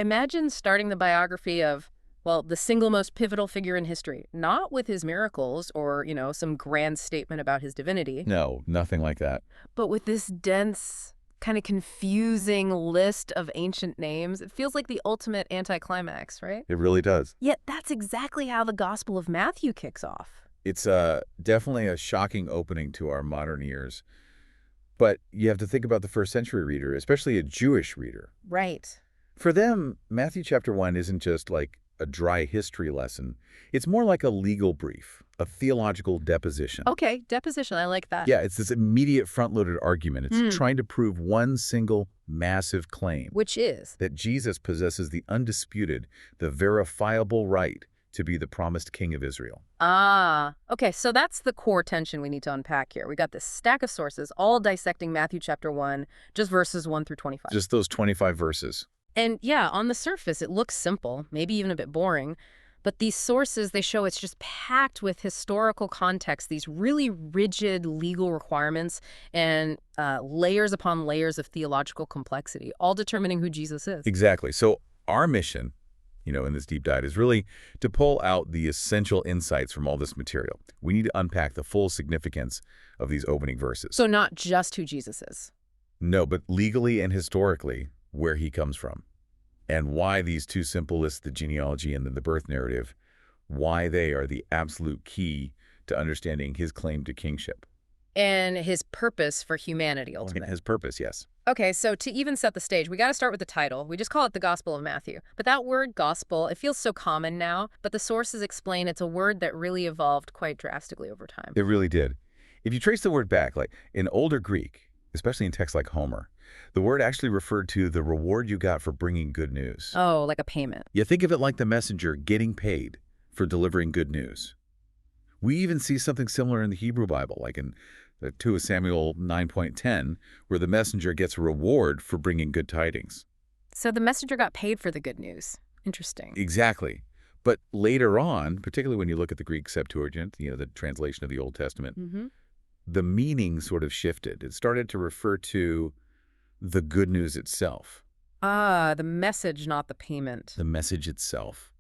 Imagine starting the biography of, well, the single most pivotal figure in history, not with his miracles or, some grand statement about his divinity, No, nothing like that. but with this dense, kind of confusing list of ancient names. It feels like the ultimate anticlimax, right? It really does. Yet that's exactly how the Gospel of Matthew kicks off. It's definitely a shocking opening to our modern ears. But you have to think about the first century reader, especially a Jewish reader. Right. For them, Matthew chapter 1 isn't just like a dry history lesson. It's more like a legal brief, a theological deposition. Okay, deposition. I like that. Yeah, it's this immediate front-loaded argument. It's trying to prove one single massive claim. Which is? That Jesus possesses the undisputed, the verifiable right to be the promised king of Israel. Ah, okay, so that's the core tension we need to unpack here. We got this stack of sources all dissecting Matthew chapter 1, just verses 1 through 25. Just those 25 verses. And yeah, on the surface, it looks simple, maybe even a bit boring. But these sources, they show it's just packed with historical context, these really rigid legal requirements, and layers upon layers of theological complexity, all determining who Jesus is. Exactly. So our mission, in this deep dive is really to pull out the essential insights from all this material. We need to unpack the full significance of these opening verses. So not just who Jesus is. No, but legally and historically, where he comes from. And why these two simple lists, the genealogy and then the birth narrative, why they are the absolute key to understanding his claim to kingship. And his purpose for humanity, ultimately. His purpose, yes. Okay, so to even set the stage, we got to start with the title. We just call it the Gospel of Matthew. But that word gospel, it feels so common now, but the sources explain it's a word that really evolved quite drastically over time. It really did. If you trace the word back, like in older Greek, especially in texts like Homer, the word actually referred to the reward you got for bringing good news. Oh, like a payment. You think of it like the messenger getting paid for delivering good news. We even see something similar in the Hebrew Bible, like in the 2 Samuel 9:10, where the messenger gets a reward for bringing good tidings. So the messenger got paid for the good news. Interesting. Exactly. But later on, particularly when you look at the Greek Septuagint, the translation of the Old Testament, the meaning sort of shifted. It started to refer to the good news itself. Ah, the message, not the payment. The message itself.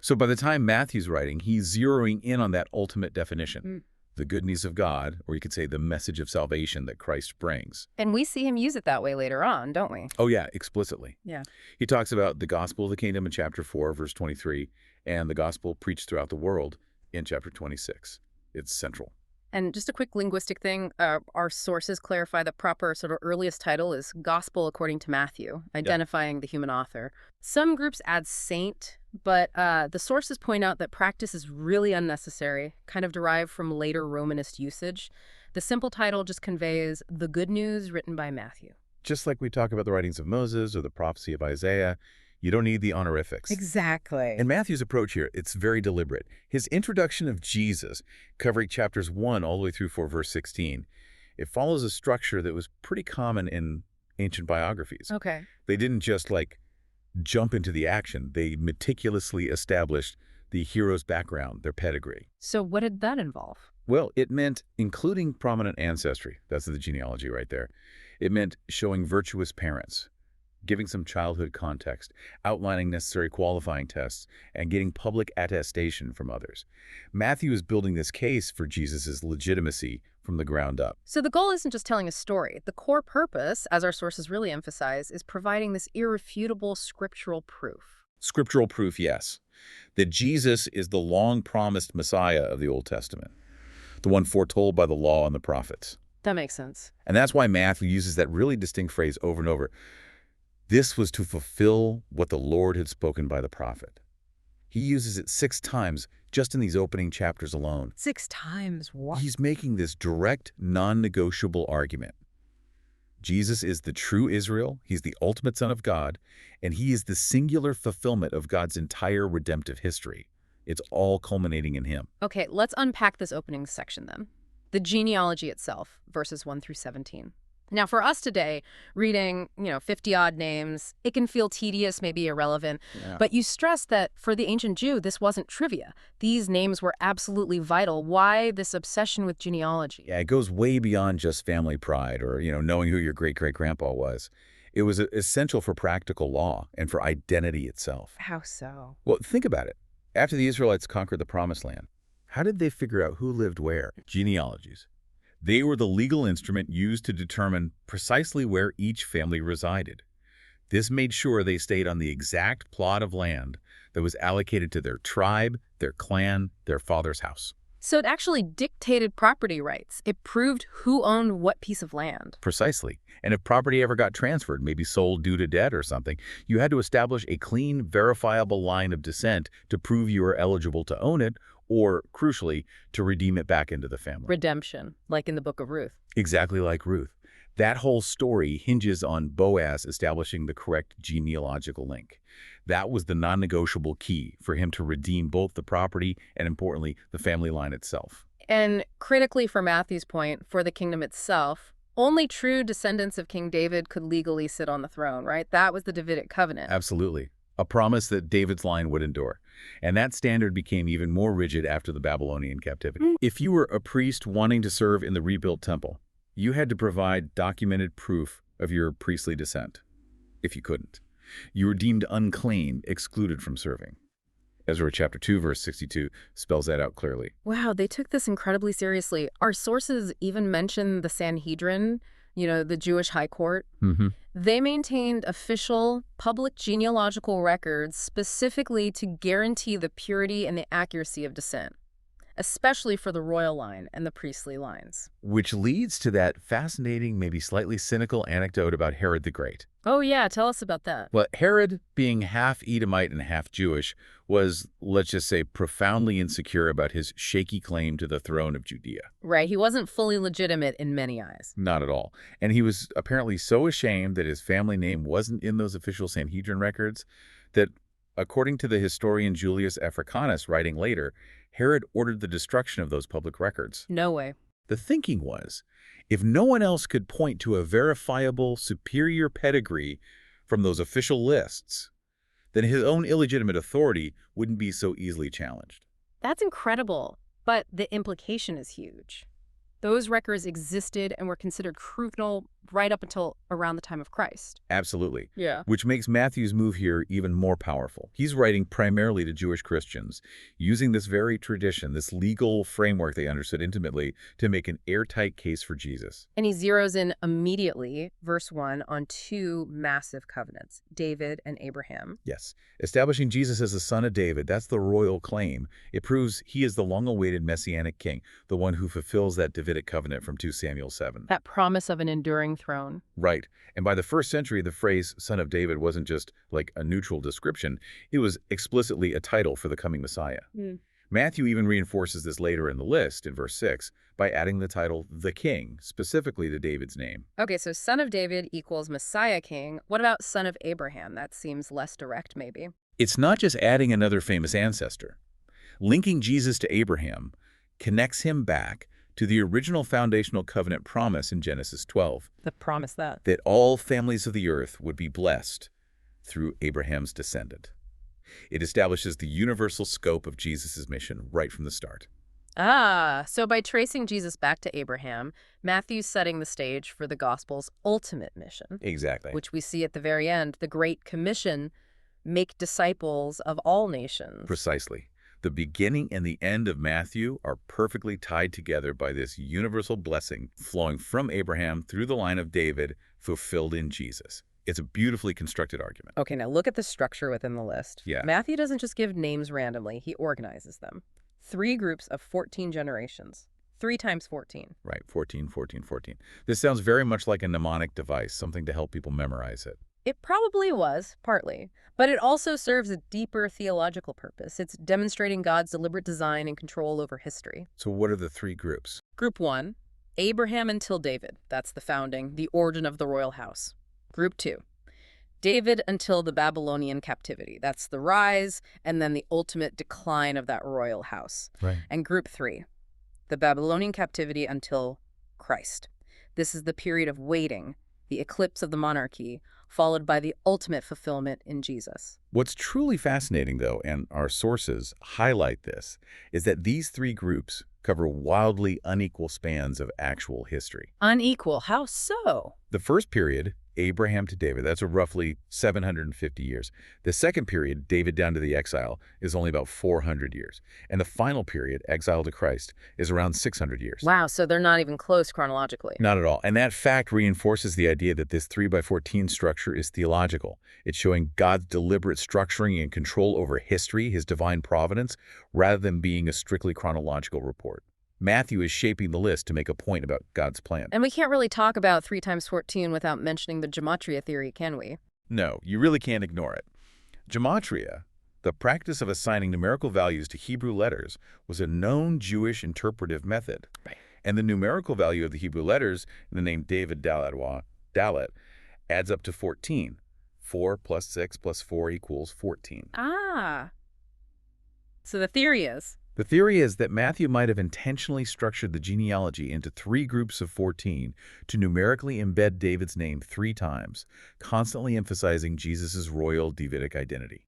So by the time Matthew's writing, he's zeroing in on that ultimate definition, the good news of God, or you could say the message of salvation that Christ brings. And we see him use it that way later on, don't we? Oh, yeah, explicitly. Yeah. He talks about the gospel of the kingdom in chapter 4, verse 23, and the gospel preached throughout the world in chapter 26. It's central. And just a quick linguistic thing, our sources clarify the proper sort of earliest title is Gospel according to Matthew, identifying the human author. Some groups add saint, but the sources point out that practice is really unnecessary, kind of derived from later Romanist usage. The simple title just conveys the good news written by Matthew. Just like we talk about the writings of Moses or the prophecy of Isaiah, you don't need the honorifics. Exactly. And Matthew's approach here, it's very deliberate. His introduction of Jesus, covering chapters 1 all the way through 4 verse 16, it follows a structure that was pretty common in ancient biographies. Okay. They didn't just jump into the action. They meticulously established the hero's background, their pedigree. So what did that involve? Well, it meant including prominent ancestry. That's the genealogy right there. It meant showing virtuous parents, giving some childhood context, outlining necessary qualifying tests, and getting public attestation from others. Matthew is building this case for Jesus' legitimacy from the ground up. So the goal isn't just telling a story. The core purpose, as our sources really emphasize, is providing this irrefutable scriptural proof. Scriptural proof, yes, that Jesus is the long-promised Messiah of the Old Testament, the one foretold by the law and the prophets. That makes sense. And that's why Matthew uses that really distinct phrase over and over. This was to fulfill what the Lord had spoken by the prophet. He uses it 6 times just in these opening chapters alone. 6 times? What? He's making this direct, non-negotiable argument. Jesus is the true Israel, he's the ultimate Son of God, and he is the singular fulfillment of God's entire redemptive history. It's all culminating in him. Okay, let's unpack this opening section then. The genealogy itself, verses 1 through 17. Now, for us today, reading, 50-odd names, it can feel tedious, maybe irrelevant. Yeah. But you stress that for the ancient Jew, this wasn't trivia. These names were absolutely vital. Why this obsession with genealogy? Yeah, it goes way beyond just family pride or, knowing who your great-great-grandpa was. It was essential for practical law and for identity itself. How so? Well, think about it. After the Israelites conquered the Promised Land, how did they figure out who lived where? Genealogies. They were the legal instrument used to determine precisely where each family resided. This made sure they stayed on the exact plot of land that was allocated to their tribe, their clan, their father's house. So it actually dictated property rights. It proved who owned what piece of land. Precisely. And if property ever got transferred, maybe sold due to debt or something, you had to establish a clean, verifiable line of descent to prove you were eligible to own it or, crucially, to redeem it back into the family. Redemption, like in the Book of Ruth. Exactly like Ruth. That whole story hinges on Boaz establishing the correct genealogical link. That was the non-negotiable key for him to redeem both the property and, importantly, the family line itself. And critically for Matthew's point, for the kingdom itself, only true descendants of King David could legally sit on the throne, right? That was the Davidic covenant. Absolutely. A promise that David's line would endure. And that standard became even more rigid after the Babylonian captivity. If you were a priest wanting to serve in the rebuilt temple, you had to provide documented proof of your priestly descent. If you couldn't, you were deemed unclean, excluded from serving. Ezra chapter 2, verse 62 spells that out clearly. Wow, they took this incredibly seriously. Our sources even mention the Sanhedrin, the Jewish high court. They maintained official public genealogical records specifically to guarantee the purity and the accuracy of descent, especially for the royal line and the priestly lines. Which leads to that fascinating, maybe slightly cynical anecdote about Herod the Great. Oh yeah, tell us about that. Well, Herod, being half Edomite and half Jewish, was, let's just say, profoundly insecure about his shaky claim to the throne of Judea. Right, he wasn't fully legitimate in many eyes. Not at all. And he was apparently so ashamed that his family name wasn't in those official Sanhedrin records that, according to the historian Julius Africanus writing later, Herod ordered the destruction of those public records. No way. The thinking was, if no one else could point to a verifiable, superior pedigree from those official lists, then his own illegitimate authority wouldn't be so easily challenged. That's incredible, but the implication is huge. Those records existed and were considered crucial right up until around the time of Christ. Absolutely. Yeah. Which makes Matthew's move here even more powerful. He's writing primarily to Jewish Christians, using this very tradition, this legal framework they understood intimately, to make an airtight case for Jesus. And he zeroes in immediately, verse 1, on two massive covenants, David and Abraham. Yes. Establishing Jesus as the son of David, that's the royal claim. It proves he is the long-awaited messianic king, the one who fulfills that Davidic covenant from 2 Samuel 7. That promise of an enduring throne. Right. And by the first century, the phrase son of David wasn't just like a neutral description. It was explicitly a title for the coming Messiah. Matthew even reinforces this later in the list, in verse 6, by adding the title the king, specifically to David's name. Okay, so son of David equals Messiah king. What about son of Abraham? That seems less direct, maybe. It's not just adding another famous ancestor. Linking Jesus to Abraham connects him back to the original foundational covenant promise in Genesis 12. The promise that all families of the earth would be blessed through Abraham's descendant. It establishes the universal scope of Jesus' mission right from the start. So by tracing Jesus back to Abraham, Matthew's setting the stage for the gospel's ultimate mission. Exactly. Which we see at the very end, the Great Commission, make disciples of all nations. Precisely. The beginning and the end of Matthew are perfectly tied together by this universal blessing flowing from Abraham through the line of David, fulfilled in Jesus. It's a beautifully constructed argument. Okay, now look at the structure within the list. Yeah. Matthew doesn't just give names randomly, he organizes them. 3 groups of 14 generations. 3 times 14. Right, 14, 14, 14. This sounds very much like a mnemonic device, something to help people memorize it. It probably was, partly, but it also serves a deeper theological purpose. It's demonstrating God's deliberate design and control over history. So what are the 3 groups? Group 1, Abraham until David. That's the founding, the origin of the royal house. Group 2, David until the Babylonian captivity. That's the rise and then the ultimate decline of that royal house. Right. And Group 3, the Babylonian captivity until Christ. This is the period of waiting, the eclipse of the monarchy, followed by the ultimate fulfillment in Jesus. What's truly fascinating, though, and our sources highlight this, is that these three groups cover wildly unequal spans of actual history. Unequal. How so? The first period, Abraham to David, that's roughly 750 years. The second period, David down to the exile, is only about 400 years. And the final period, exile to Christ, is around 600 years. Wow, so they're not even close chronologically. Not at all. And that fact reinforces the idea that this 3 by 14 structure is theological. It's showing God's deliberate structuring and control over history, his divine providence, rather than being a strictly chronological report. Matthew is shaping the list to make a point about God's plan. And we can't really talk about 3 times 14 without mentioning the gematria theory, can we? No, you really can't ignore it. Gematria, the practice of assigning numerical values to Hebrew letters, was a known Jewish interpretive method. Right. And the numerical value of the Hebrew letters in the name David Dalet adds up to 14. 4 plus 6 plus 4 equals 14. Ah. So the theory is? The theory is that Matthew might have intentionally structured the genealogy into 3 groups of 14 to numerically embed David's name 3 times, constantly emphasizing Jesus' royal Davidic identity.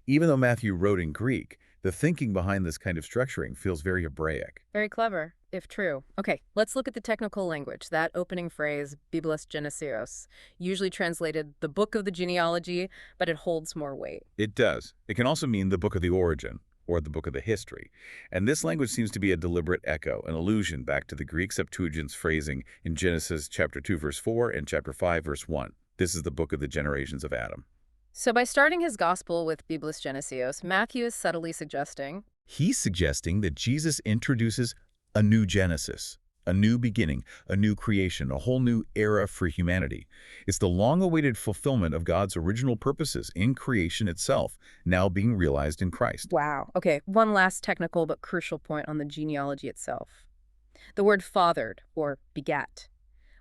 Even though Matthew wrote in Greek, the thinking behind this kind of structuring feels very Hebraic. Very clever, if true. Okay, let's look at the technical language. That opening phrase, Biblos Geneseos, usually translated the book of the genealogy, but it holds more weight. It does. It can also mean the book of the origin, or the book of the history. And this language seems to be a deliberate echo, an allusion back to the Greek Septuagint's phrasing in Genesis chapter 2, verse 4 and chapter 5, verse 1. This is the book of the generations of Adam. So by starting his gospel with Biblos Geneseos, Matthew is subtly suggesting He's suggesting that Jesus introduces a new Genesis, a new beginning, a new creation, a whole new era for humanity. It's the long-awaited fulfillment of God's original purposes in creation itself, now being realized in Christ. wow. Okay, one last technical but crucial point on the genealogy itself. The word fathered, or begat.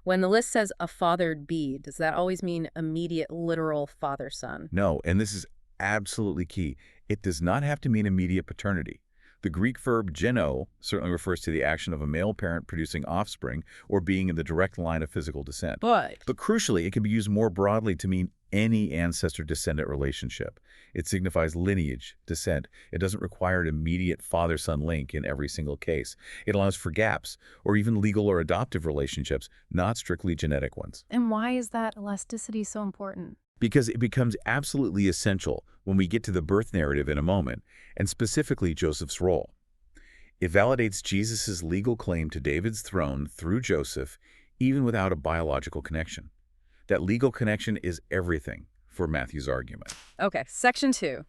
When the list says a fathered be, does that always mean immediate literal father-son? No, and this is absolutely key. It does not have to mean immediate paternity. The Greek verb geno certainly refers to the action of a male parent producing offspring or being in the direct line of physical descent. But Crucially, it can be used more broadly to mean any ancestor-descendant relationship. It signifies lineage, descent. It doesn't require an immediate father-son link in every single case. It allows for gaps, or even legal or adoptive relationships, not strictly genetic ones. and why is that elasticity so important? Because it becomes absolutely essential when we get to the birth narrative in a moment, and specifically Joseph's role. It validates Jesus' legal claim to David's throne through Joseph, even without a biological connection. That legal connection is everything for Matthew's argument. Okay, section 2.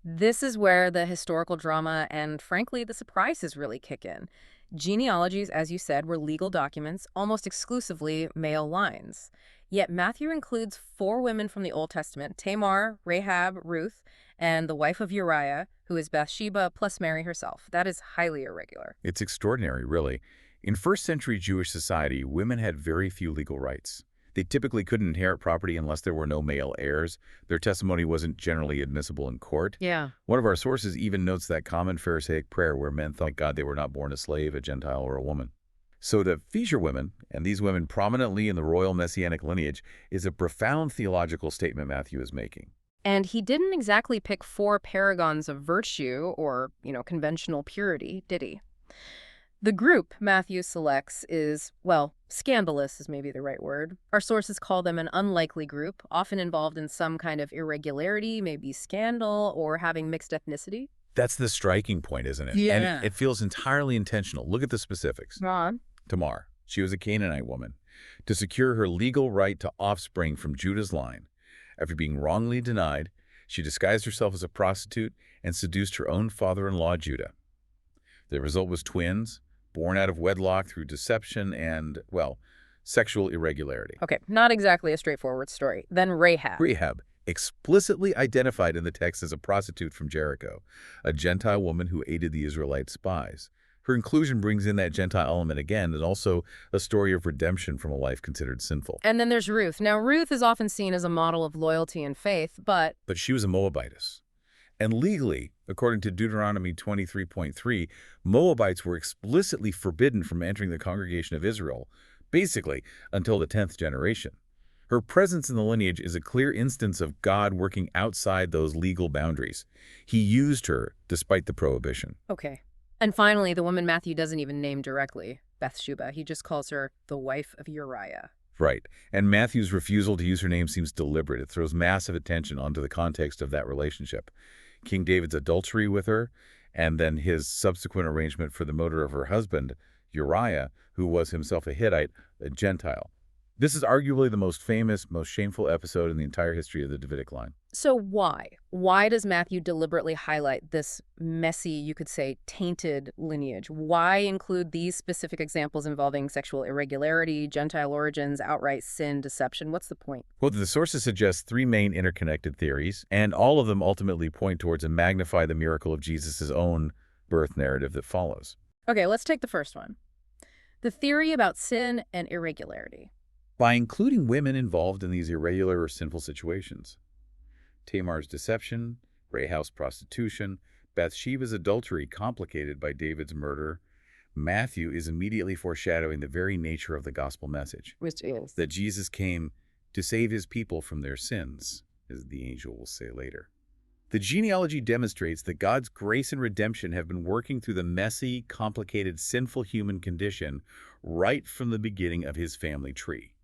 This is where the historical drama and, frankly, the surprises really kick in. Genealogies, as you said, were legal documents, almost exclusively male lines. Yet Matthew includes 4 women from the Old Testament, Tamar, Rahab, Ruth, and the wife of Uriah, who is Bathsheba, plus Mary herself. That is highly irregular. It's extraordinary, really. In first-century Jewish society, women had very few legal rights. They typically couldn't inherit property unless there were no male heirs. Their testimony wasn't generally admissible in court. Yeah. One of our sources even notes that common Pharisaic prayer where men thank God they were not born a slave, a Gentile, or a woman. So to feature women, and these women prominently in the royal messianic lineage, is a profound theological statement Matthew is making. And he didn't exactly pick 4 paragons of virtue or, conventional purity, did he? The group Matthew selects is, well, scandalous is maybe the right word. Our sources call them an unlikely group, often involved in some kind of irregularity, maybe scandal, or having mixed ethnicity. That's the striking point, isn't it? Yeah. And it feels entirely intentional. Look at the specifics. Ron? Tamar, she was a Canaanite woman. To secure her legal right to offspring from Judah's line, after being wrongly denied, she disguised herself as a prostitute and seduced her own father-in-law, Judah. The result was twins, born out of wedlock through deception and, well, sexual irregularity. Okay, not exactly a straightforward story. Then Rahab. Rahab, explicitly identified in the text as a prostitute from Jericho, a Gentile woman who aided the Israelite spies. Her inclusion brings in that Gentile element again, and also a story of redemption from a life considered sinful. And then there's Ruth. Now, Ruth is often seen as a model of loyalty and faith, but She was a Moabitess. And legally, according to Deuteronomy 23.3, Moabites were explicitly forbidden from entering the congregation of Israel, basically until the 10th generation. Her presence in the lineage is a clear instance of God working outside those legal boundaries. He used her despite the prohibition. Okay. And finally, the woman Matthew doesn't even name directly, Bathsheba. He just calls her the wife of Uriah. Right. And Matthew's refusal to use her name seems deliberate. It throws massive attention onto the context of that relationship. King David's adultery with her, and then his subsequent arrangement for the murder of her husband, Uriah, who was himself a Hittite, a Gentile. This is arguably the most famous, most shameful episode in the entire history of the Davidic line. So why? Why does Matthew deliberately highlight this messy, you could say, tainted lineage? Why include these specific examples involving sexual irregularity, Gentile origins, outright sin, deception? What's the point? Well, the sources suggest three main interconnected theories, and all of them ultimately point towards and magnify the miracle of Jesus' own birth narrative that follows. Okay, let's take the first one. The theory about sin and irregularity. By including women involved in these irregular or sinful situations. Tamar's deception, Rahab's prostitution, Bathsheba's adultery complicated by David's murder, Matthew is immediately foreshadowing the very nature of the gospel message. Which is? That Jesus came to save his people from their sins, as the angel will say later. The genealogy demonstrates that God's grace and redemption have been working through the messy, complicated, sinful human condition right from the beginning of his family tree.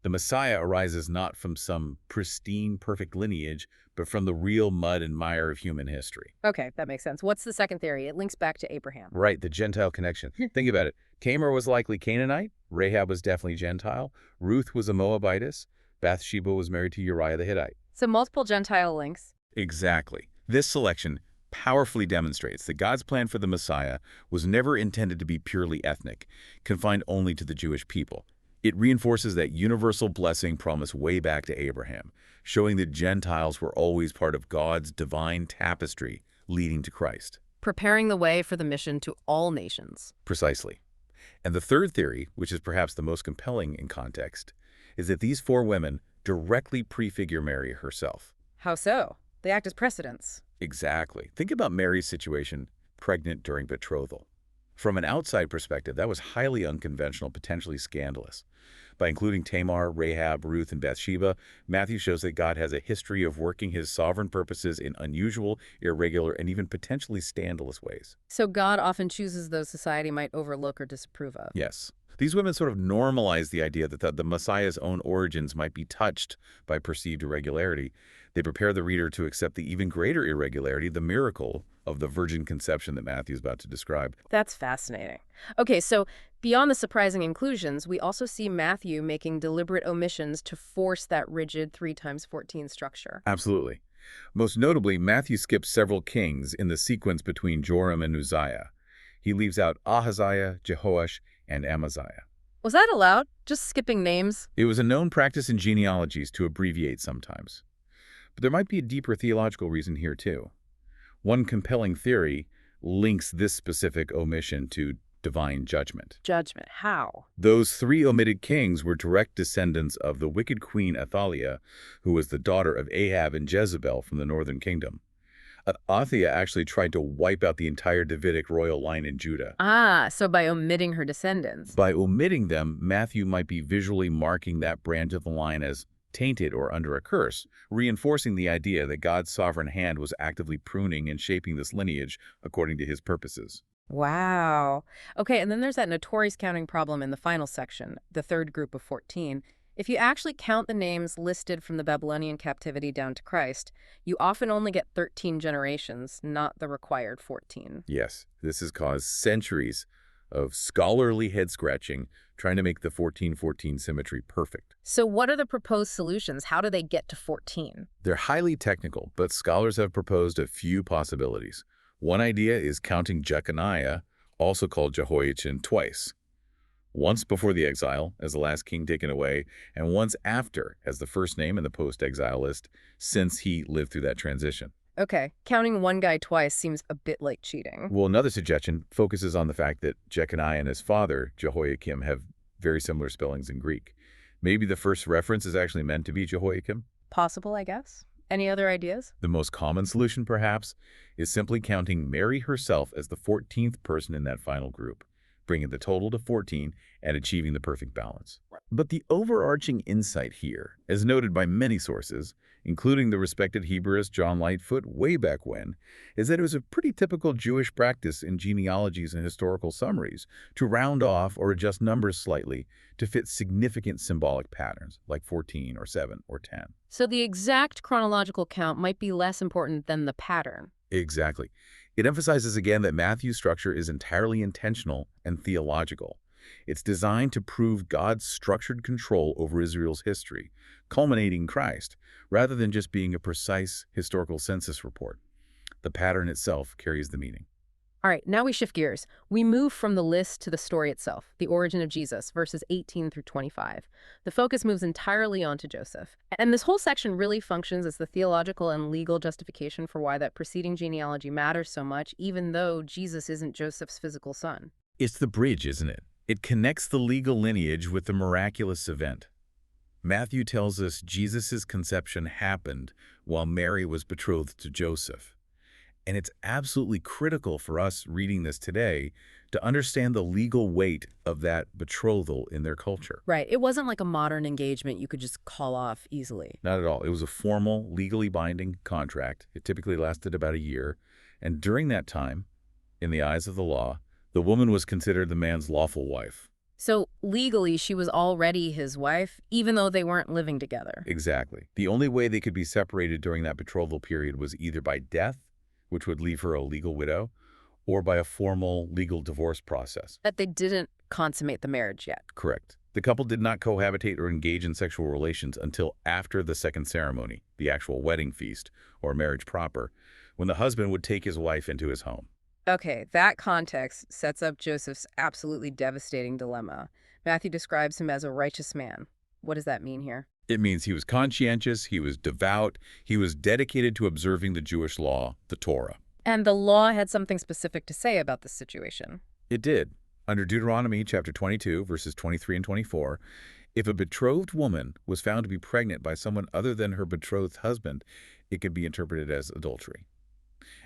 The Messiah arises not from some pristine, perfect lineage, but from the real mud and mire of human history. Okay, that makes sense. What's the second theory? It links back to Abraham. Right, the Gentile connection. Think about it. Tamar was likely Canaanite. Rahab was definitely Gentile. Ruth was a Moabitess. Bathsheba was married to Uriah the Hittite. So multiple Gentile links. Exactly. This selection powerfully demonstrates that God's plan for the Messiah was never intended to be purely ethnic, confined only to the Jewish people. It reinforces that universal blessing promised way back to Abraham, showing that Gentiles were always part of God's divine tapestry leading to Christ. Preparing the way for the mission to all nations. Precisely. And the third theory, which is perhaps the most compelling in context, is that these four women directly prefigure Mary herself. How so? They act as precedents. Exactly. Think about Mary's situation, pregnant during betrothal. From an outside perspective, that was highly unconventional, potentially scandalous. By including Tamar, Rahab, Ruth, and Bathsheba, Matthew shows that God has a history of working his sovereign purposes in unusual, irregular, and even potentially scandalous ways. So God often chooses those society might overlook or disapprove of. Yes. These women sort of normalize the idea that the Messiah's own origins might be touched by perceived irregularity. They prepare the reader to accept the even greater irregularity, the miracle of the virgin conception that Matthew is about to describe. That's fascinating. Okay, so beyond the surprising inclusions, we also see Matthew making deliberate omissions to force that rigid 3 times 14 structure. Absolutely. Most notably, Matthew skips several kings in the sequence between Joram and Uzziah. He leaves out Ahaziah, Jehoash, and Amaziah. Was that allowed? Just skipping names? It was a known practice in genealogies to abbreviate sometimes. But there might be a deeper theological reason here, too. One compelling theory links this specific omission to divine judgment. Judgment. How? Those 3 omitted kings were direct descendants of the wicked queen Athaliah, who was the daughter of Ahab and Jezebel from the northern kingdom. Athaliah actually tried to wipe out the entire Davidic royal line in Judah. Ah, so by omitting her descendants. By omitting them, Matthew might be visually marking that branch of the line as tainted or under a curse, reinforcing the idea that God's sovereign hand was actively pruning and shaping this lineage according to his purposes. Wow. Okay, and then there's that notorious counting problem in the final section, the third group of 14. If you actually count the names listed from the Babylonian captivity down to Christ, you often only get 13 generations, not the required 14. Yes, this has caused centuries of scholarly head-scratching trying to make the 14-14 symmetry perfect. So what are the proposed solutions? How do they get to 14? They're highly technical, but scholars have proposed a few possibilities. One idea is counting Jeconiah, also called Jehoiachin, twice. Once before the exile, as the last king taken away, and once after, as the first name in the post-exile list, since he lived through that transition. Okay, counting one guy twice seems a bit like cheating. Well, another suggestion focuses on the fact that Jeconiah and his father, Jehoiakim, have very similar spellings in Greek. Maybe the first reference is actually meant to be Jehoiakim? Possible, I guess. Any other ideas? The most common solution, perhaps, is simply counting Mary herself as the 14th person in that final group, bringing the total to 14 and achieving the perfect balance. But the overarching insight here, as noted by many sources, including the respected Hebraist John Lightfoot way back when, is that it was a pretty typical Jewish practice in genealogies and historical summaries to round off or adjust numbers slightly to fit significant symbolic patterns, like 14 or 7 or 10. So the exact chronological count might be less important than the pattern. Exactly. It emphasizes again that Matthew's structure is entirely intentional and theological. It's designed to prove God's structured control over Israel's history, culminating in Christ, rather than just being a precise historical census report. The pattern itself carries the meaning. All right, now we shift gears. We move from the list to the story itself, the origin of Jesus, verses 18 through 25. The focus moves entirely onto Joseph. And this whole section really functions as the theological and legal justification for why that preceding genealogy matters so much, even though Jesus isn't Joseph's physical son. It's the bridge, isn't it? It connects the legal lineage with the miraculous event. Matthew tells us Jesus' conception happened while Mary was betrothed to Joseph. And it's absolutely critical for us reading this today to understand the legal weight of that betrothal in their culture. Right. It wasn't like a modern engagement you could just call off easily. Not at all. It was a formal, legally binding contract. It typically lasted about a year. And during that time, in the eyes of the law, the woman was considered the man's lawful wife. So legally, she was already his wife, even though they weren't living together. Exactly. The only way they could be separated during that betrothal period was either by death, which would leave her a legal widow, or by a formal legal divorce process. That they didn't consummate the marriage yet. Correct. The couple did not cohabitate or engage in sexual relations until after the second ceremony, the actual wedding feast, or marriage proper, when the husband would take his wife into his home. Okay, that context sets up Joseph's absolutely devastating dilemma. Matthew describes him as a righteous man. What does that mean here? It means he was conscientious, he was devout, he was dedicated to observing the Jewish law, the Torah. And the law had something specific to say about this situation. It did. Under Deuteronomy chapter 22, verses 23 and 24, if a betrothed woman was found to be pregnant by someone other than her betrothed husband, it could be interpreted as adultery.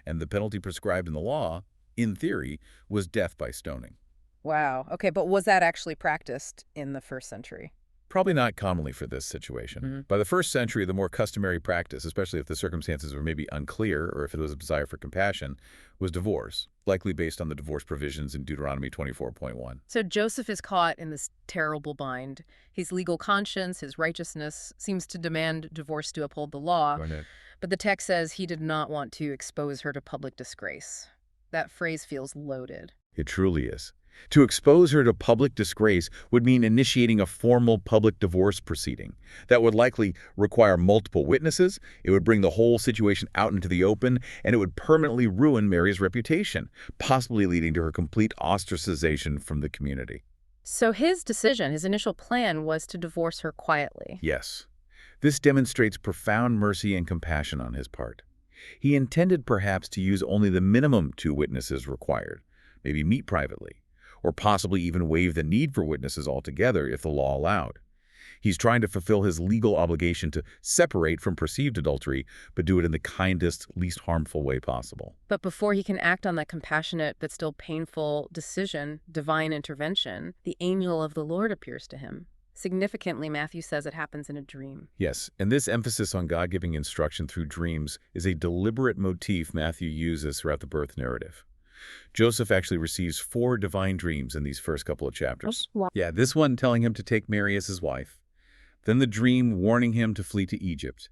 And the penalty prescribed in the law, in theory, was death by stoning. Wow. Okay, but was that actually practiced in the first century? Probably not commonly for this situation. By the first century, the more customary practice, especially if the circumstances were maybe unclear or if it was a desire for compassion, was divorce, likely based on the divorce provisions in Deuteronomy 24.1. So Joseph is caught in this terrible bind. His legal conscience, his righteousness, seems to demand divorce to uphold the law. But the text says he did not want to expose her to public disgrace. That phrase feels loaded. It truly is. To expose her to public disgrace would mean initiating a formal public divorce proceeding. That would likely require multiple witnesses, it would bring the whole situation out into the open, and it would permanently ruin Mary's reputation, possibly leading to her complete ostracization from the community. So his decision, his initial plan, was to divorce her quietly. Yes. This demonstrates profound mercy and compassion on his part. He intended perhaps to use only the minimum 2 witnesses required, maybe meet privately, or possibly even waive the need for witnesses altogether if the law allowed. He's trying to fulfill his legal obligation to separate from perceived adultery, but do it in the kindest, least harmful way possible. But before he can act on that compassionate but still painful decision, divine intervention, the angel of the Lord appears to him. Significantly, Matthew says it happens in a dream. Yes, and this emphasis on God giving instruction through dreams is a deliberate motif Matthew uses throughout the birth narrative. Joseph actually receives 4 divine dreams in these first couple of chapters. Oh, wow. Yeah, this one telling him to take Mary as his wife, then the dream warning him to flee to Egypt,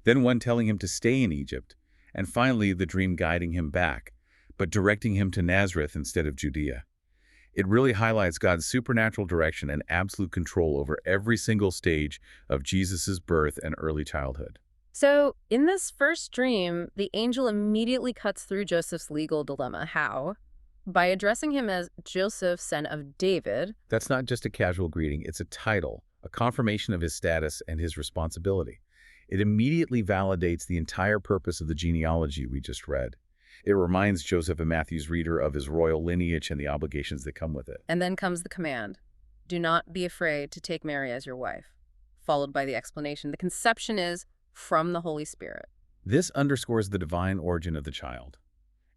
then one telling him to stay in Egypt, and finally the dream guiding him back, but directing him to Nazareth instead of Judea. It really highlights God's supernatural direction and absolute control over every single stage of Jesus' birth and early childhood. So, in this first dream, the angel immediately cuts through Joseph's legal dilemma. How? By addressing him as Joseph, son of David. That's not just a casual greeting, it's a title, a confirmation of his status and his responsibility. It immediately validates the entire purpose of the genealogy we just read. It reminds Joseph and Matthew's reader of his royal lineage and the obligations that come with it. And then comes the command, do not be afraid to take Mary as your wife, followed by the explanation. The conception is from the Holy Spirit. This underscores the divine origin of the child.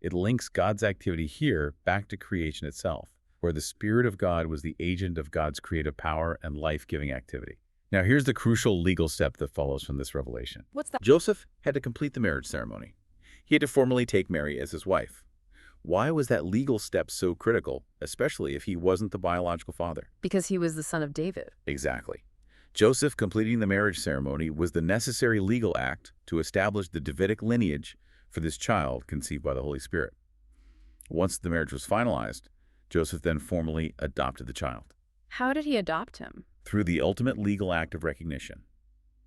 It links God's activity here back to creation itself, where the Spirit of God was the agent of God's creative power and life-giving activity. Now, here's the crucial legal step that follows from this revelation. What's that? Joseph had to complete the marriage ceremony. He had to formally take Mary as his wife. Why was that legal step so critical, especially if he wasn't the biological father? Because he was the son of David. Exactly. Joseph completing the marriage ceremony was the necessary legal act to establish the Davidic lineage for this child conceived by the Holy Spirit. Once the marriage was finalized, Joseph then formally adopted the child. How did he adopt him? Through the ultimate legal act of recognition,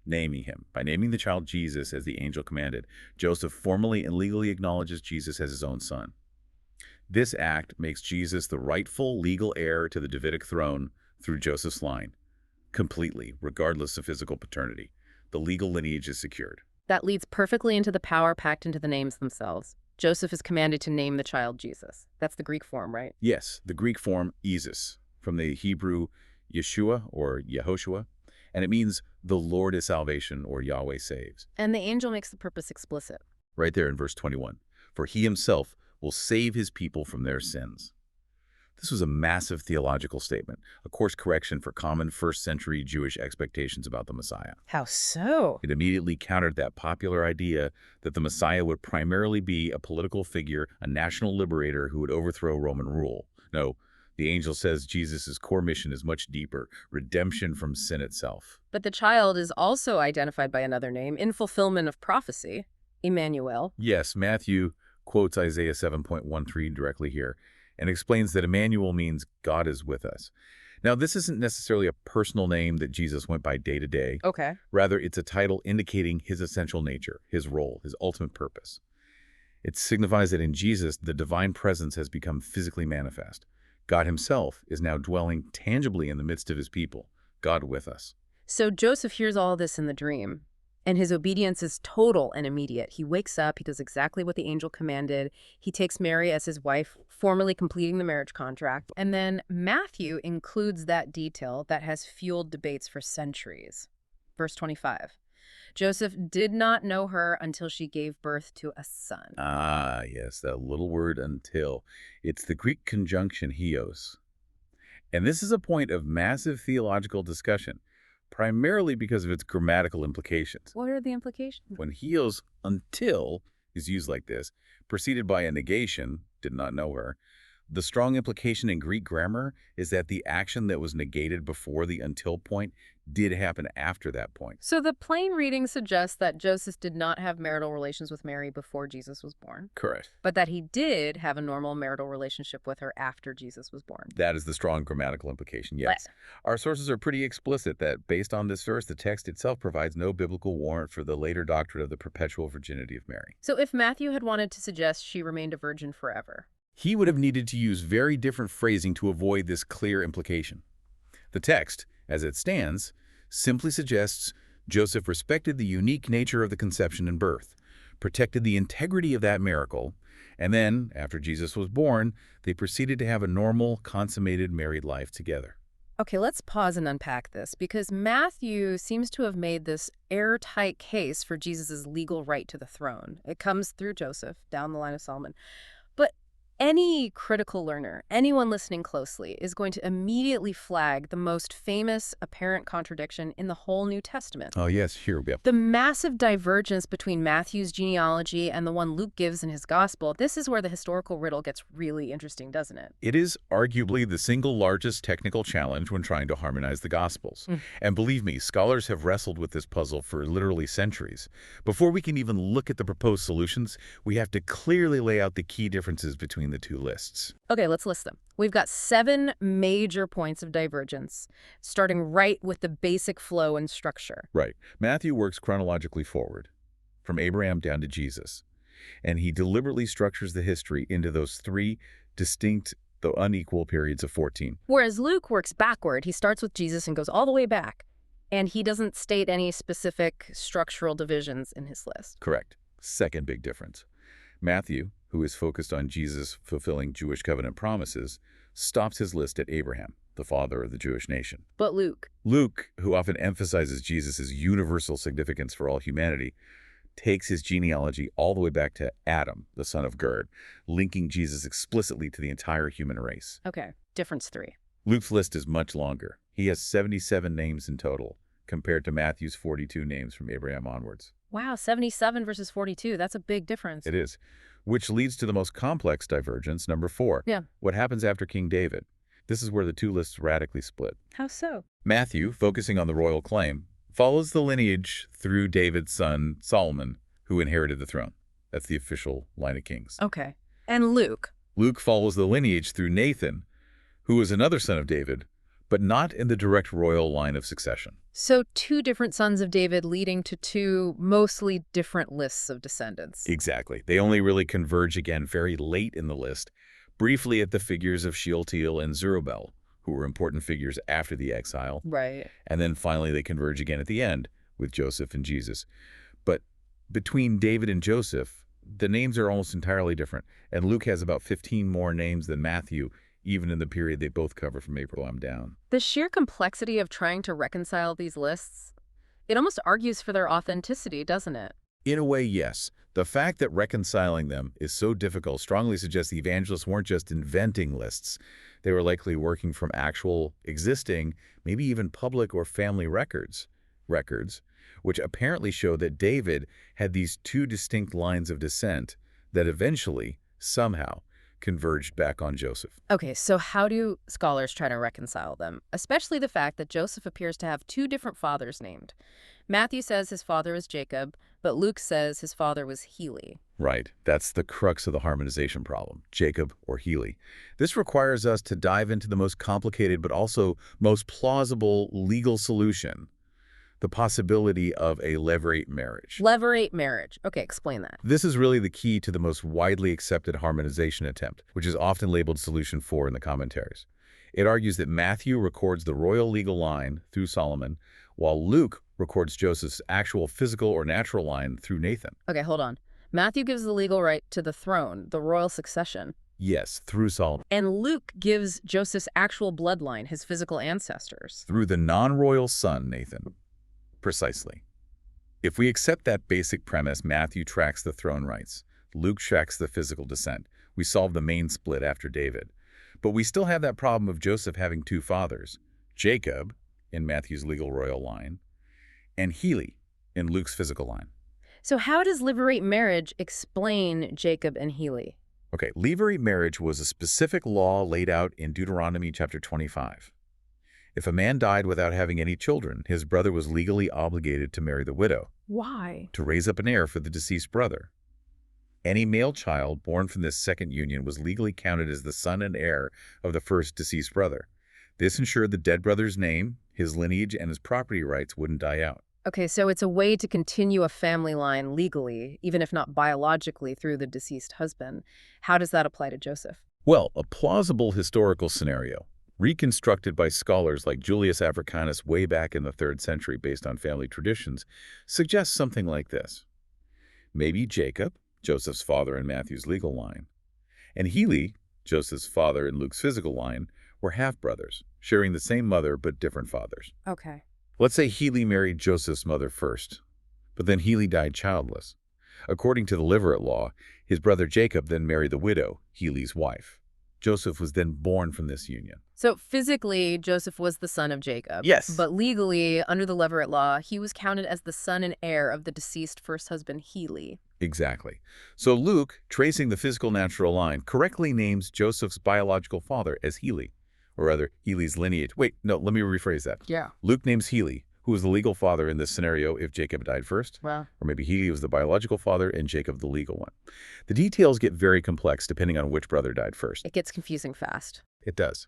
naming him. By naming the child Jesus as the angel commanded, Joseph formally and legally acknowledges Jesus as his own son. This act makes Jesus the rightful legal heir to the Davidic throne through Joseph's line, completely, regardless of physical paternity. The legal lineage is secured. That leads perfectly into the power packed into the names themselves. Joseph is commanded to name the child Jesus. That's the Greek form, right? Yes, the Greek form Isis, from the Hebrew Yeshua or Yehoshua, and it means the Lord is salvation or Yahweh saves. And the angel makes the purpose explicit. Right there in verse 21. For he himself will save his people from their sins. This was a massive theological statement, a course correction for common first-century Jewish expectations about the Messiah. How so? It immediately countered that popular idea that the Messiah would primarily be a political figure, a national liberator who would overthrow Roman rule. No, the angel says Jesus' core mission is much deeper, redemption from sin itself. But the child is also identified by another name in fulfillment of prophecy, Emmanuel. Yes, Matthew quotes Isaiah 7.13 directly here and explains that Emmanuel means God is with us. Now, this isn't necessarily a personal name that Jesus went by day to day. Okay. Rather, it's a title indicating his essential nature, his role, his ultimate purpose. It signifies that in Jesus, the divine presence has become physically manifest. God himself is now dwelling tangibly in the midst of his people, God with us. So Joseph hears all this in the dream, and his obedience is total and immediate. He wakes up, he does exactly what the angel commanded. He takes Mary as his wife, formally completing the marriage contract. And then Matthew includes that detail that has fueled debates for centuries. Verse 25. Joseph did not know her until she gave birth to a son. Ah, yes, that little word until. It's the Greek conjunction hios. And this is a point of massive theological discussion, primarily because of its grammatical implications. What are the implications? When hios until is used like this, preceded by a negation, did not know her, the strong implication in Greek grammar is that the action that was negated before the until point did happen after that point. So the plain reading suggests that Joseph did not have marital relations with Mary before Jesus was born, Correct. but that he did have a normal marital relationship with her after Jesus was born. That is the strong grammatical implication, yes. Our sources are pretty explicit that, based on this verse, the text itself provides no biblical warrant for the later doctrine of the perpetual virginity of Mary. So if Matthew had wanted to suggest she remained a virgin forever, he would have needed to use very different phrasing to avoid this clear implication. The text, as it stands, simply suggests Joseph respected the unique nature of the conception and birth, protected the integrity of that miracle, and then, after Jesus was born, they proceeded to have a normal, consummated married life together. Okay, let's pause and unpack this, because Matthew seems to have made this airtight case for Jesus' legal right to the throne. It comes through Joseph, down the line of Solomon. But any critical learner, anyone listening closely, is going to immediately flag the most famous apparent contradiction in the whole New Testament. Oh, yes, here we go. The massive divergence between Matthew's genealogy and the one Luke gives in his gospel. This is where the historical riddle gets really interesting, doesn't it? It is arguably the single largest technical challenge when trying to harmonize the Gospels. And believe me, scholars have wrestled with this puzzle for literally centuries. Before we can even look at the proposed solutions, we have to clearly lay out the key differences between the two lists. Okay, let's list them. We've got 7 major points of divergence, starting right with the basic flow and structure. Right. Matthew works chronologically forward, from Abraham down to Jesus, and he deliberately structures the history into those 3 distinct, though unequal periods of 14. Whereas Luke works backward. He starts with Jesus and goes all the way back, and he doesn't state any specific structural divisions in his list. Correct. Second big difference. Matthew, who is focused on Jesus fulfilling Jewish covenant promises, stops his list at Abraham, the father of the Jewish nation. But Luke, Luke, who often emphasizes Jesus' universal significance for all humanity, takes his genealogy all the way back to Adam, the son of Gerd, linking Jesus explicitly to the entire human race. Okay, difference 3. Luke's list is much longer. He has 77 names in total, compared to Matthew's 42 names from Abraham onwards. Wow, 77 versus 42. That's a big difference. It is. Which leads to the most complex divergence, number 4. Yeah. What happens after King David? This is where the two lists radically split. How so? Matthew, focusing on the royal claim, follows the lineage through David's son, Solomon, who inherited the throne. That's the official line of kings. Okay. And Luke? Luke follows the lineage through Nathan, who was another son of David, but not in the direct royal line of succession. So 2 different sons of David leading to 2 mostly different lists of descendants. Exactly. They only really converge again very late in the list, briefly at the figures of Shealtiel and Zerubbabel, who were important figures after the exile. Right. And then finally they converge again at the end with Joseph and Jesus. But between David and Joseph, the names are almost entirely different. And Luke has about 15 more names than Matthew, even in the period they both cover from Abraham down. The sheer complexity of trying to reconcile these lists, it almost argues for their authenticity, doesn't it? In a way, yes. The fact that reconciling them is so difficult strongly suggests the evangelists weren't just inventing lists. They were likely working from actual, existing, maybe even public or family records, which apparently show that David had these 2 distinct lines of descent that eventually, somehow, converged back on Joseph. Okay, so how do scholars try to reconcile them? Especially the fact that Joseph appears to have 2 different fathers named. Matthew says his father was Jacob, but Luke says his father was Heli. Right. That's the crux of the harmonization problem, Jacob or Heli. This requires us to dive into the most complicated but also most plausible legal solution, the possibility of a levirate marriage. Levirate marriage. Okay, explain that. This is really the key to the most widely accepted harmonization attempt, which is often labeled Solution 4 in the commentaries. It argues that Matthew records the royal legal line through Solomon, while Luke records Joseph's actual physical or natural line through Nathan. Okay, hold on. Matthew gives the legal right to the throne, the royal succession. Yes, through Solomon. And Luke gives Joseph's actual bloodline, his physical ancestors. Through the non-royal son, Nathan. Precisely. If we accept that basic premise, Matthew tracks the throne rights, Luke tracks the physical descent. We solve the main split after David. But we still have that problem of Joseph having 2 fathers, Jacob, in Matthew's legal royal line, and Heli, in Luke's physical line. So how does levirate marriage explain Jacob and Heli? Okay, levirate marriage was a specific law laid out in Deuteronomy chapter 25. If a man died without having any children, his brother was legally obligated to marry the widow. Why? To raise up an heir for the deceased brother. Any male child born from this second union was legally counted as the son and heir of the first deceased brother. This ensured the dead brother's name, his lineage, and his property rights wouldn't die out. Okay, so it's a way to continue a family line legally, even if not biologically, through the deceased husband. How does that apply to Joseph? Well, a plausible historical scenario, reconstructed by scholars like Julius Africanus way back in the 3rd century based on family traditions, suggests something like this. Maybe Jacob, Joseph's father in Matthew's legal line, and Heli, Joseph's father in Luke's physical line, were half-brothers, sharing the same mother but different fathers. Okay. Let's say Heli married Joseph's mother first, but then Heli died childless. According to the levirate law, his brother Jacob then married the widow, Heli's wife. Joseph was then born from this union. So physically, Joseph was the son of Jacob. Yes. But legally, under the levirate law, he was counted as the son and heir of the deceased first husband, Heli. Exactly. So Luke, tracing the physical natural line, correctly names Joseph's biological father as Heli, or rather, Heli's lineage. Wait, no, let me rephrase that. Yeah. Luke names Heli, who was the legal father in this scenario if Jacob died first. Wow. Or maybe Heli was the biological father and Jacob the legal one. The details get very complex depending on which brother died first. It gets confusing fast. It does.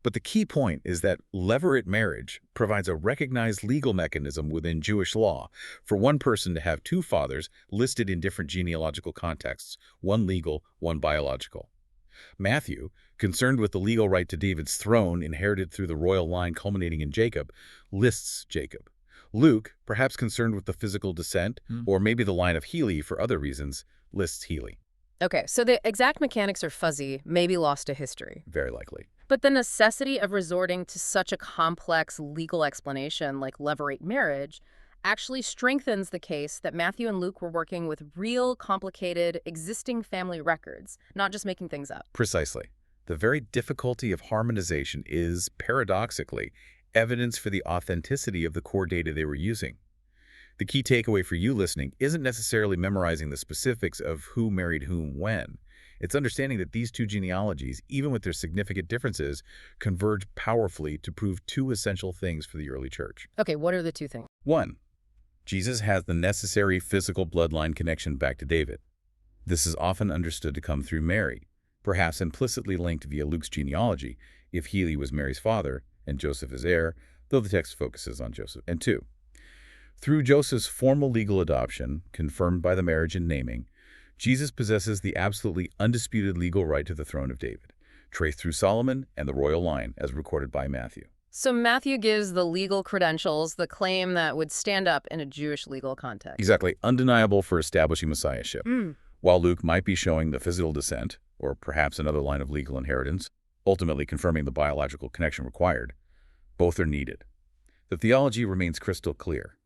But the key point is that levirate marriage provides a recognized legal mechanism within Jewish law for one person to have 2 fathers listed in different genealogical contexts, one legal, one biological. Matthew, concerned with the legal right to David's throne inherited through the royal line culminating in Jacob, lists Jacob. Luke, perhaps concerned with the physical descent, or maybe the line of Heli for other reasons, lists Heli. Okay, so the exact mechanics are fuzzy, maybe lost to history. Very likely. But the necessity of resorting to such a complex legal explanation like levirate marriage actually strengthens the case that Matthew and Luke were working with real, complicated, existing family records, not just making things up. Precisely. The very difficulty of harmonization is, paradoxically, evidence for the authenticity of the core data they were using. The key takeaway for you listening isn't necessarily memorizing the specifics of who married whom when. It's understanding that these two genealogies, even with their significant differences, converge powerfully to prove two essential things for the early church. Okay, what are the two things? 1. Jesus has the necessary physical bloodline connection back to David. This is often understood to come through Mary, perhaps implicitly linked via Luke's genealogy, if Heli was Mary's father and Joseph his heir, though the text focuses on Joseph. And 2. Through Joseph's formal legal adoption, confirmed by the marriage and naming, Jesus possesses the absolutely undisputed legal right to the throne of David, traced through Solomon and the royal line as recorded by Matthew. So Matthew gives the legal credentials, the claim that would stand up in a Jewish legal context. Exactly, undeniable for establishing messiahship. While Luke might be showing the physical descent, or perhaps another line of legal inheritance, ultimately confirming the biological connection required, both are needed. The theology remains crystal clear.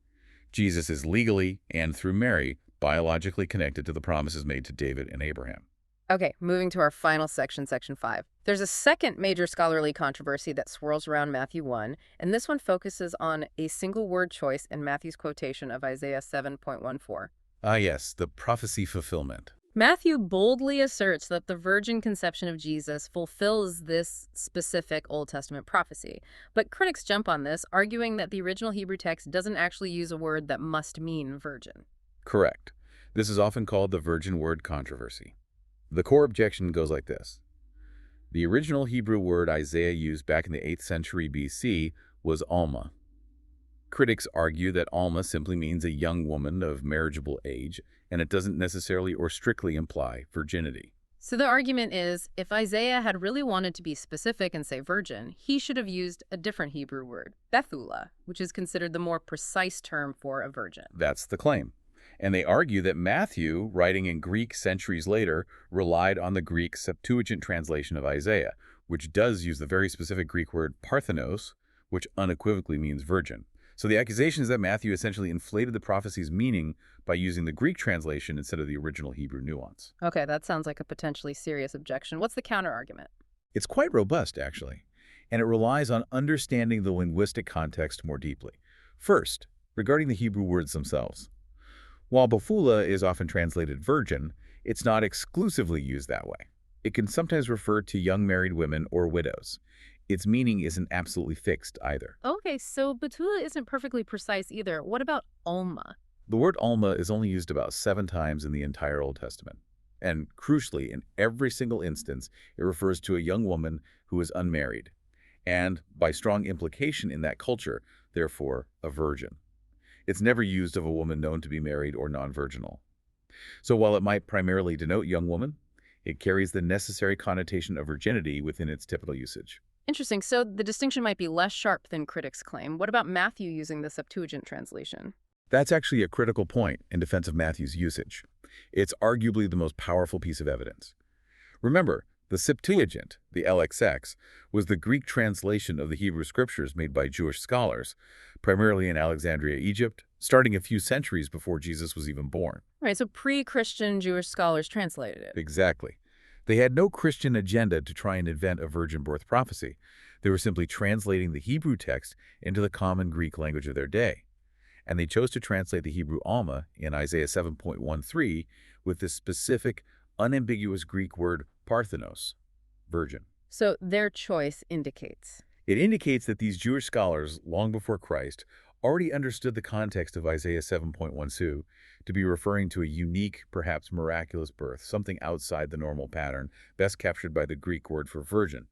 Jesus is legally, and through Mary, biologically connected to the promises made to David and Abraham. Okay, moving to our final section, section 5. There's a second major scholarly controversy that swirls around Matthew 1, and this one focuses on a single word choice in Matthew's quotation of Isaiah 7.14. Ah yes, the prophecy fulfillment. Matthew boldly asserts that the virgin conception of Jesus fulfills this specific Old Testament prophecy. But critics jump on this, arguing that the original Hebrew text doesn't actually use a word that must mean virgin. Correct. This is often called the virgin word controversy. The core objection goes like this. The original Hebrew word Isaiah used back in the 8th century BC was Alma. Critics argue that Alma simply means a young woman of marriageable age, and it doesn't necessarily or strictly imply virginity. So the argument is, if Isaiah had really wanted to be specific and say virgin, he should have used a different Hebrew word, Bethula, which is considered the more precise term for a virgin. That's the claim. And they argue that Matthew, writing in Greek centuries later, relied on the Greek Septuagint translation of Isaiah, which does use the very specific Greek word parthenos, which unequivocally means virgin. So the accusation is that Matthew essentially inflated the prophecy's meaning by using the Greek translation instead of the original Hebrew nuance. Okay, that sounds like a potentially serious objection. What's the counter-argument? It's quite robust, actually, and it relies on understanding the linguistic context more deeply. First, regarding the Hebrew words themselves. While Bethula is often translated virgin, it's not exclusively used that way. It can sometimes refer to young married women or widows. Its meaning isn't absolutely fixed either. Okay, so Bethula isn't perfectly precise either. What about Alma? The word Alma is only used about 7 times in the entire Old Testament. And crucially, in every single instance, it refers to a young woman who is unmarried, and, by strong implication in that culture, therefore, a virgin. It's never used of a woman known to be married or non-virginal. So while it might primarily denote young woman, it carries the necessary connotation of virginity within its typical usage. Interesting. So the distinction might be less sharp than critics claim. What about Matthew using the Septuagint translation? That's actually a critical point in defense of Matthew's usage. It's arguably the most powerful piece of evidence. Remember, the Septuagint, the LXX, was the Greek translation of the Hebrew scriptures made by Jewish scholars, primarily in Alexandria, Egypt, starting a few centuries before Jesus was even born. Right, so pre-Christian Jewish scholars translated it. Exactly. They had no Christian agenda to try and invent a virgin birth prophecy. They were simply translating the Hebrew text into the common Greek language of their day. And they chose to translate the Hebrew Alma in Isaiah 7.13 with this specific, unambiguous Greek word parthenos, virgin. So their choice indicates. It indicates that these Jewish scholars, long before Christ, already understood the context of Isaiah 7.12 to be referring to a unique, perhaps miraculous birth, something outside the normal pattern, best captured by the Greek word for virgin.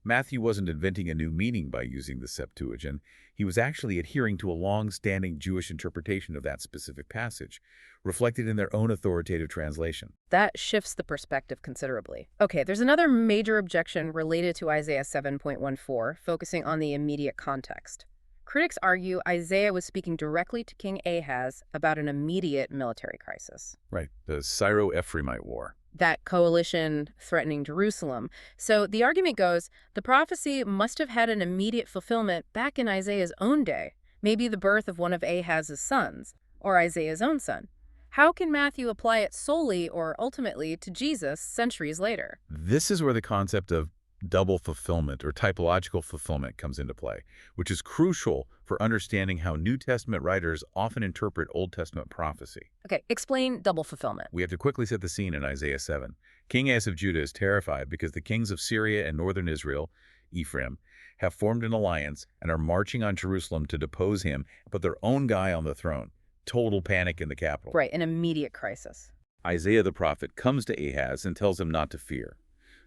Matthew wasn't inventing a new meaning by using the Septuagint. He was actually adhering to a long-standing Jewish interpretation of that specific passage, reflected in their own authoritative translation. That shifts the perspective considerably. Okay, there's another major objection related to Isaiah 7.14, focusing on the immediate context. Critics argue Isaiah was speaking directly to King Ahaz about an immediate military crisis. Right, the Syro-Ephraimite War. That coalition threatening Jerusalem. So the argument goes, the prophecy must have had an immediate fulfillment back in Isaiah's own day, maybe the birth of one of Ahaz's sons, or Isaiah's own son. How can Matthew apply it solely or ultimately to Jesus centuries later? This is where the concept of double fulfillment or typological fulfillment comes into play, which is crucial for understanding how New Testament writers often interpret Old Testament prophecy. Okay, explain double fulfillment. We have to quickly set the scene in Isaiah 7. King Asa of Judah is terrified because the kings of Syria and northern Israel, Ephraim, have formed an alliance and are marching on Jerusalem to depose him and put their own guy on the throne. Total panic in the capital. Right, an immediate crisis. Isaiah the prophet comes to Ahaz and tells him not to fear,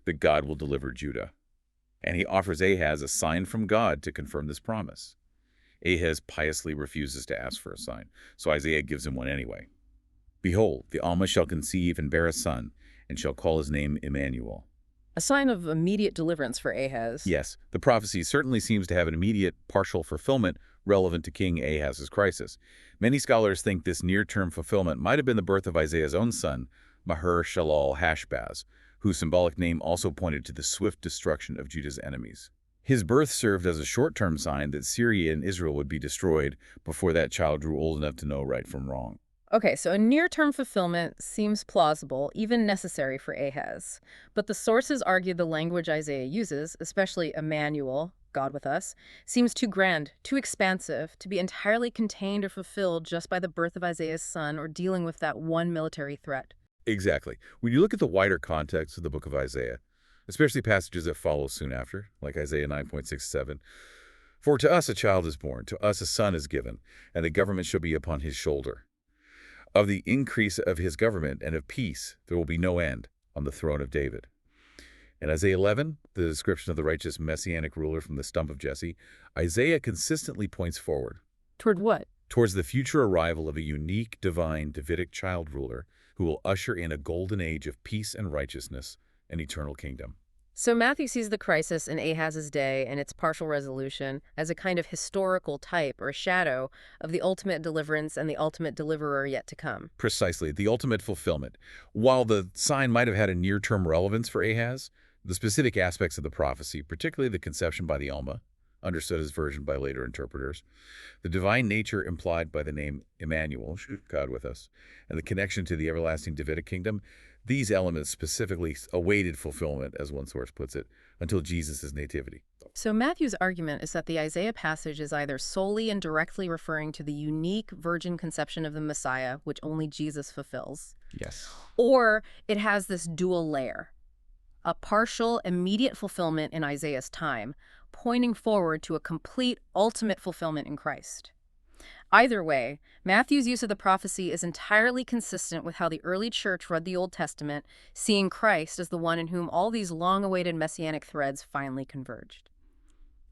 that God will deliver Judah. And he offers Ahaz a sign from God to confirm this promise. Ahaz piously refuses to ask for a sign, so Isaiah gives him one anyway. Behold, the Alma shall conceive and bear a son, and shall call his name Emmanuel. A sign of immediate deliverance for Ahaz. Yes, the prophecy certainly seems to have an immediate, partial fulfillment relevant to King Ahaz's crisis. Many scholars think this near-term fulfillment might have been the birth of Isaiah's own son, Maher-shalal-Hashbaz, whose symbolic name also pointed to the swift destruction of Judah's enemies. His birth served as a short-term sign that Syria and Israel would be destroyed before that child grew old enough to know right from wrong. Okay, so a near-term fulfillment seems plausible, even necessary for Ahaz. But the sources argue the language Isaiah uses, especially Emmanuel, God with us, seems too grand, too expansive, to be entirely contained or fulfilled just by the birth of Isaiah's son or dealing with that one military threat. Exactly. When you look at the wider context of the book of Isaiah, especially passages that follow soon after, like Isaiah 9:6-7, "For to us a child is born, to us a son is given, and the government shall be upon his shoulder. Of the increase of his government and of peace there will be no end on the throne of David." In Isaiah 11, the description of the righteous messianic ruler from the stump of Jesse, Isaiah consistently points forward. Toward what? Towards the future arrival of a unique, divine, Davidic child ruler who will usher in a golden age of peace and righteousness, an eternal kingdom. So Matthew sees the crisis in Ahaz's day and its partial resolution as a kind of historical type or shadow of the ultimate deliverance and the ultimate deliverer yet to come. Precisely, the ultimate fulfillment. While the sign might have had a near-term relevance for Ahaz, the specific aspects of the prophecy, particularly the conception by the Alma, understood as version by later interpreters, the divine nature implied by the name Emmanuel, God with us, and the connection to the everlasting Davidic kingdom, these elements specifically awaited fulfillment, as one source puts it, until Jesus' nativity. So Matthew's argument is that the Isaiah passage is either solely and directly referring to the unique virgin conception of the Messiah, which only Jesus fulfills, Yes. or it has this dual layer, a partial, immediate fulfillment in Isaiah's time, pointing forward to a complete, ultimate fulfillment in Christ. Either way, Matthew's use of the prophecy is entirely consistent with how the early church read the Old Testament, seeing Christ as the one in whom all these long-awaited messianic threads finally converged.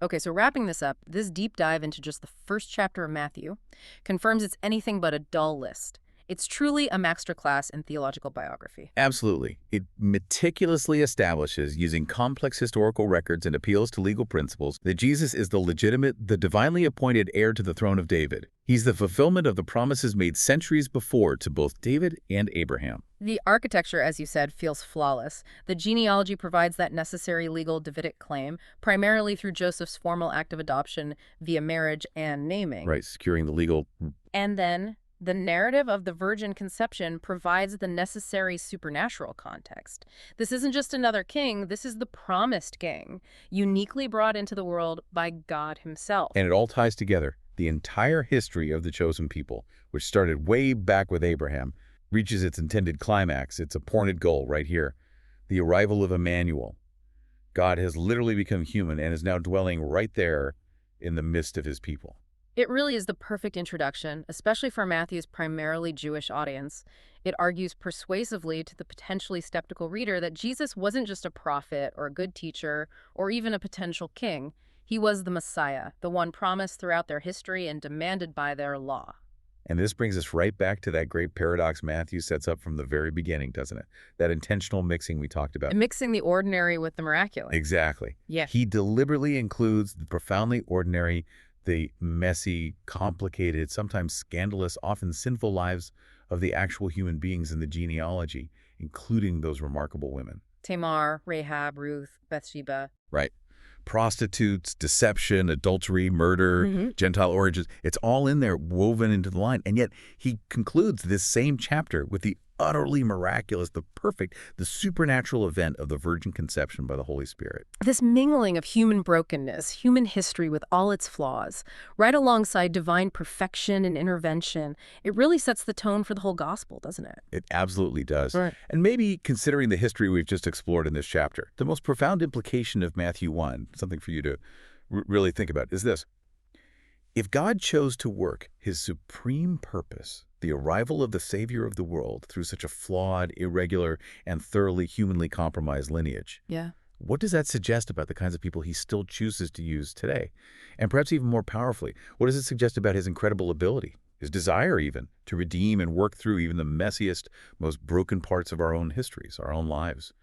Okay, so wrapping this up, this deep dive into just the first chapter of Matthew confirms it's anything but a dull list. It's truly a masterclass in theological biography. Absolutely. It meticulously establishes, using complex historical records and appeals to legal principles, that Jesus is the legitimate, the divinely appointed heir to the throne of David. He's the fulfillment of the promises made centuries before to both David and Abraham. The architecture, as you said, feels flawless. The genealogy provides that necessary legal Davidic claim, primarily through Joseph's formal act of adoption via marriage and naming. Right, securing the legal... And then the narrative of the virgin conception provides the necessary supernatural context. This isn't just another king, this is the promised king, uniquely brought into the world by God himself. And it all ties together. The entire history of the chosen people, which started way back with Abraham, reaches its intended climax, its appointed goal right here, the arrival of Emmanuel. God has literally become human and is now dwelling right there in the midst of his people. It really is the perfect introduction, especially for Matthew's primarily Jewish audience. It argues persuasively to the potentially skeptical reader that Jesus wasn't just a prophet or a good teacher or even a potential king. He was the Messiah, the one promised throughout their history and demanded by their law. And this brings us right back to that great paradox Matthew sets up from the very beginning, doesn't it? That intentional mixing we talked about. And mixing the ordinary with the miraculous. Exactly. Yeah. He deliberately includes the profoundly ordinary, the messy, complicated, sometimes scandalous, often sinful lives of the actual human beings in the genealogy, including those remarkable women. Tamar, Rahab, Ruth, Bathsheba. Right. Prostitutes, deception, adultery, murder, Gentile origins. It's all in there woven into the line. And yet he concludes this same chapter with the utterly miraculous, the perfect, the supernatural event of the virgin conception by the Holy Spirit. This mingling of human brokenness, human history with all its flaws, right alongside divine perfection and intervention, it really sets the tone for the whole gospel, doesn't it? It absolutely does. Right. And maybe considering the history we've just explored in this chapter, the most profound implication of Matthew 1, something for you to really think about, is this. If God chose to work his supreme purpose, the arrival of the Savior of the world, through such a flawed, irregular, and thoroughly humanly compromised lineage, Yeah. what does that suggest about the kinds of people he still chooses to use today? And perhaps even more powerfully, what does it suggest about his incredible ability, his desire even, to redeem and work through even the messiest, most broken parts of our own histories, our own lives?